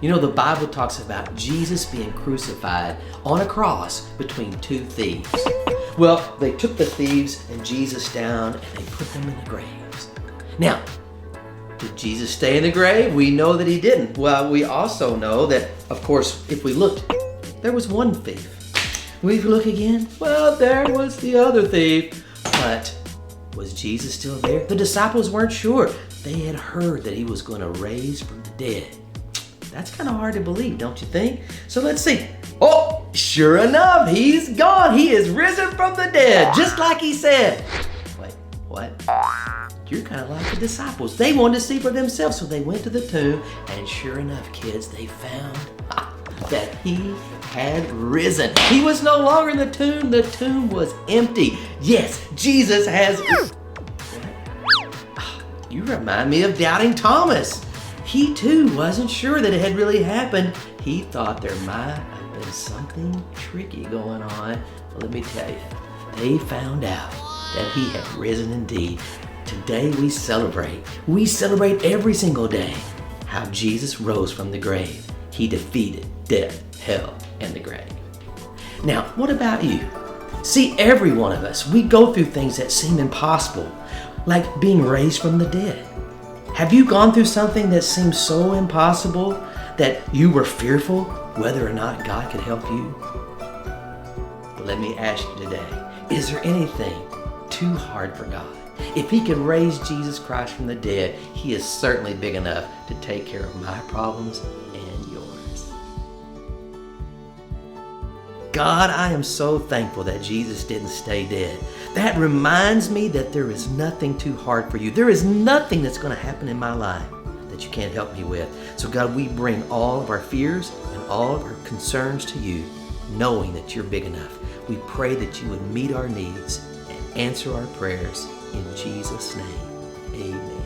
You know, the Bible talks about Jesus being crucified on a cross between two thieves. Well, they took the thieves and Jesus down and they put them in the graves. Now, did Jesus stay in the grave? We know that he didn't. Well, we also know that, of course, if we looked, there was one thief. We look again, well, there was the other thief. But was Jesus still there? The disciples weren't sure. They had heard that he was going to raise from the dead. That's kind of hard to believe, don't you think? So let's see. Oh, sure enough, he's gone. He is risen from the dead, just like he said. Wait, what? You're kind of like the disciples. They wanted to see for themselves, so they went to the tomb, and sure enough, kids, they found that he had risen. He was no longer in the tomb. The tomb was empty. Yes, Jesus has... You remind me of Doubting Thomas. He too wasn't sure that it had really happened. He thought there might have been something tricky going on. Well, let me tell you, they found out that he had risen indeed. Today we celebrate. We celebrate every single day how Jesus rose from the grave. He defeated death, hell, and the grave. Now, what about you? See, every one of us, we go through things that seem impossible, like being raised from the dead. Have you gone through something that seemed so impossible that you were fearful whether or not God could help you? But let me ask you today, is there anything too hard for God? If he could raise Jesus Christ from the dead, he is certainly big enough to take care of my problems and yours. God, I am so thankful that Jesus didn't stay dead. That reminds me that there is nothing too hard for you. There is nothing that's going to happen in my life that you can't help me with. So God, we bring all of our fears and all of our concerns to you, knowing that you're big enough. We pray that you would meet our needs and answer our prayers in Jesus' name. Amen.